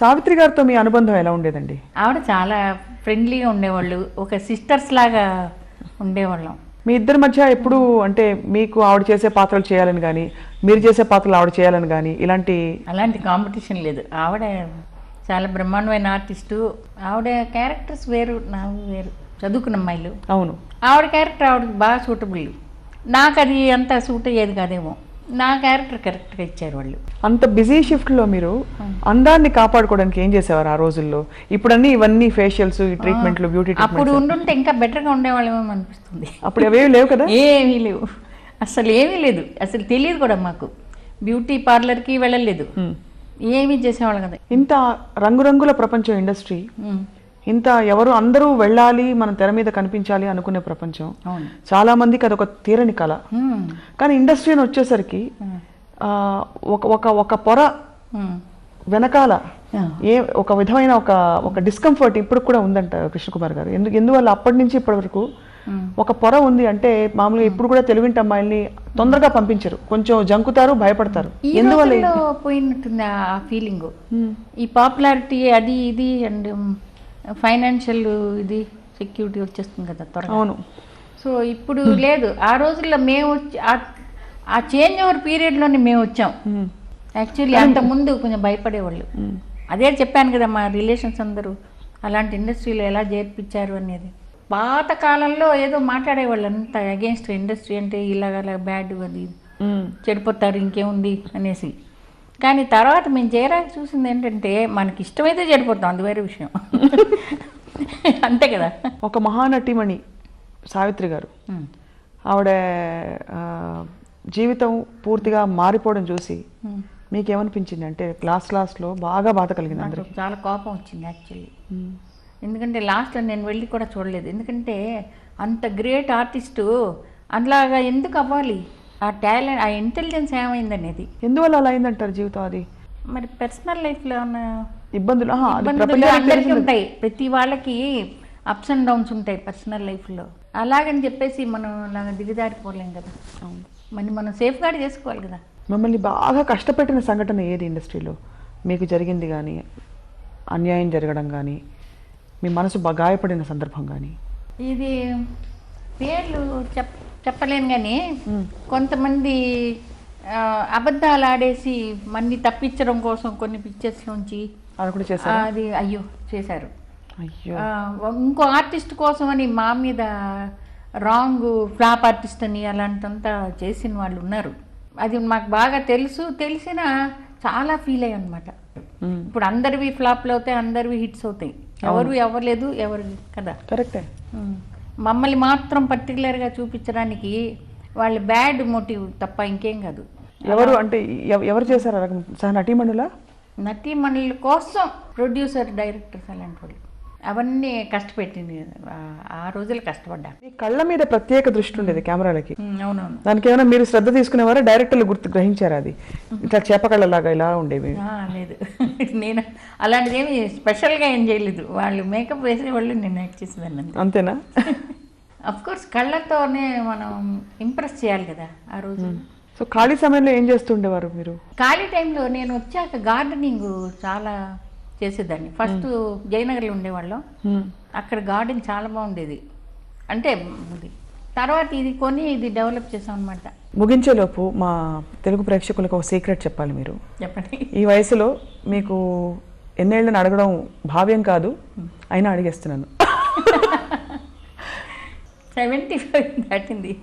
సావిత్రి గారితో మీ అనుబంధం ఎలా ఉండేదండి? ఆవిడ చాలా ఫ్రెండ్లీగా ఉండేవాళ్ళు, ఒక సిస్టర్స్ లాగా ఉండేవాళ్ళం. మీ ఇద్దరి మధ్య ఎప్పుడు అంటే మీకు ఆవిడ చేసే పాత్రలు చేయాలని కానీ, మీరు చేసే పాత్రలు ఆవిడ చేయాలని కానీ అలాంటి కాంపిటీషన్ లేదు. ఆవిడ చాలా బ్రహ్మాండమైన ఆర్టిస్టు. ఆవిడ క్యారెక్టర్స్ వేరు, నాకు వేరు. చదువుకున్న అమ్మాయిలు. అవును. ఆవిడ క్యారెక్టర్ ఆవిడకి బాగా సూటబుల్. నాకు అది అంత సూట్ అయ్యేది కాదేమో. నా క్యారెక్టర్ కరెక్ట్గా ఇచ్చారు వాళ్ళు. అంత బిజీ షిఫ్ట్లో మీరు అందాన్ని కాపాడుకోవడానికి ఏం చేసేవారు ఆ రోజుల్లో? ఇప్పుడన్నీ ఇవన్నీ ఫేషియల్స్, ట్రీట్మెంట్లు, బ్యూటీ అప్పుడు ఉండుంటే ఇంకా బెటర్గా ఉండేవాళ్ళేమో అనిపిస్తుంది. అప్పుడు అవేవి లేవు కదా? ఏమీ లేవు, అసలు ఏమీ లేదు. అసలు తెలియదు కూడా మాకు. బ్యూటీ పార్లర్కి వెళ్ళలేదు, ఏమీ చేసేవాళ్ళం కదా. ఇంత రంగురంగుల ప్రపంచం ఇండస్ట్రీ, ఇంత అందరూ వెళ్ళాలి, మనం తెర మీద కనిపించాలి అనుకునే ప్రపంచం. చాలా మందికి అదొక తీరని కళ. కానీ ఇండస్ట్రీ అని వచ్చేసరికి ఒక పొర వెనకాల ఒక విధమైన ఒక డిస్కంఫర్ట్ ఇప్పుడు కూడా ఉందంట కృష్ణకుమార్ గారు. ఎందువల్ల అప్పటి నుంచి ఇప్పటి వరకు ఒక పొర ఉంది అంటే, మామూలుగా ఇప్పుడు కూడా తెలుగింటి అమ్మాయిల్ని తొందరగా పంపించరు, కొంచెం జంకుతారు, భయపడతారు. ఎందువల్ల పోయినట్టుంది ఆ ఫీలింగ్. ఈ పాపులారిటీ అది ఇది అండ్ ఫైనాన్షియల్ ఇది సెక్యూరిటీ వచ్చేస్తుంది కదా త్వరగా. అవును. సో ఇప్పుడు లేదు. ఆ రోజుల్లో మేము ఆ చేంజ్ ఓవర్ పీరియడ్లోనే మేము వచ్చాం. యాక్చువల్లీ అంతకుముందు కొంచెం భయపడేవాళ్ళు. అదే చెప్పాను కదా, మా రిలేషన్స్ అందరూ అలాంటి ఇండస్ట్రీలో ఎలా చేర్పించారు అనేది. పాత కాలంలో ఏదో మాట్లాడేవాళ్ళు అంత అగేన్స్ట్ ఇండస్ట్రీ అంటే ఇలాగ బ్యాడ్, అది చెడిపోతారు, ఇంకేముంది అనేసి. కానీ తర్వాత మేము చేరాక చూసింది ఏంటంటే, మనకి ఇష్టమైతే చెడిపోతాం, అది వేరే విషయం. అంతే కదా. ఒక మహానటిమణి సావిత్రి గారు, ఆవిడ జీవితం పూర్తిగా మారిపోవడం చూసి మీకేమనిపించింది? అంటే లాస్ట్లో బాగా బాధ కలిగింది అందరికి. చాలా కోపం వచ్చింది యాక్చువల్లీ. ఎందుకంటే లాస్ట్లో నేను వెళ్ళి కూడా చూడలేదు. ఎందుకంటే అంత గ్రేట్ ఆర్టిస్టు అలాగా ఎందుకు అవ్వాలి? ఆ టాలెంట్, ఆ ఇంటెలిజెన్స్ ఏమైందనేది. ఎందువల్ల అలా అయిందంటారు జీవితం? అది మరి పర్సనల్ లైఫ్లో ఉన్న ఇబ్బందులు అందరికీ ఉంటాయి. ప్రతి వాళ్ళకి అప్స్ అండ్ డౌన్స్ ఉంటాయి పర్సనల్ లైఫ్లో. అలాగని చెప్పేసి మనం అలాగ దిగజారిపోలేం కదా. మనం సేఫ్ గార్డ్ చేసుకోవాలి కదా. మిమ్మల్ని బాగా కష్టపెట్టిన సంఘటన ఏది ఇండస్ట్రీలో మీకు జరిగింది కానీ, అన్యాయం జరగడం కానీ, మీ మనసు గాయపడిన సందర్భం కానీ? ఇది పేర్లు చెప్పలేను కానీ, కొంతమంది అబద్ధాలు ఆడేసి మన్ని తప్పించడం కోసం కొన్ని పిక్చర్స్లోంచి అది చేశారు. ఇంకో ఆర్టిస్ట్ కోసం అని మా మీద రాంగ్ ఫ్లాప్ ఆర్టిస్ట్ అని అలాంటింతా చేసిన వాళ్ళు ఉన్నారు. అది మాకు బాగా తెలిసిన చాలా ఫీల్ అయ్యాయి అనమాట. ఇప్పుడు అందరివి ఫ్లాప్లు అవుతాయి, అందరివి హిట్స్ అవుతాయి. ఎవరు అవ్వలేదు, ఎవరు కదా. కరెక్టే. మమ్మల్ని మాత్రం పర్టికులర్గా చూపించడానికి వాళ్ళ బ్యాడ్ మోటివ్ తప్ప ఇంకేం కాదు. ఎవరు అంటే ఎవరు చేశారు? నటీమణుల కోసం ప్రొడ్యూసర్, డైరెక్టర్స్ అలాంటి వాళ్ళు అవన్నీ కష్టపెట్టింది. ఆ రోజులు కష్టపడ్డా. కళ్ళ మీద ప్రత్యేక దృష్టి ఉండేది కెమెరాలకి. అవునవును. దానికి ఏమైనా మీరు శ్రద్ధ తీసుకునేవారా? డైరెక్టర్లు గ్రహించారా అది ఇట్లా చేపకళ్ళలాగా ఇలా ఉండేవి? లేదు, నేను అలాంటిది ఏమి స్పెషల్గా ఏం చేయలేదు. వాళ్ళు మేకప్ వేసేవాళ్ళు, నేను యాక్ట్ చేసేదాన్ని. అంతేనా? అఫ్ కోర్స్ కళ్ళతోనే మనం ఇంప్రెస్ చేయాలి కదా ఆ రోజు. సో ఖాళీ సమయంలో ఏం చేస్తుండేవారు మీరు? ఖాళీ టైంలో నేను వచ్చాక గార్డెనింగ్ చాలా చేసేదాన్ని. ఫస్ట్ జయనగర్లో ఉండేవాళ్ళం, అక్కడ గార్డెన్ చాలా బాగుండేది. అంటే తర్వాత ఇది డెవలప్ చేసాం అనమాట. ముగించేలోపు మా తెలుగు ప్రేక్షకులకు ఒక సీక్రెట్ చెప్పాలి మీరు. చెప్పండి. ఈ వయసులో మీకు ఎన్నేళ్ళని అడగడం భావ్యం కాదు, అయినా అడిగేస్తున్నాను. 75 దాటింది.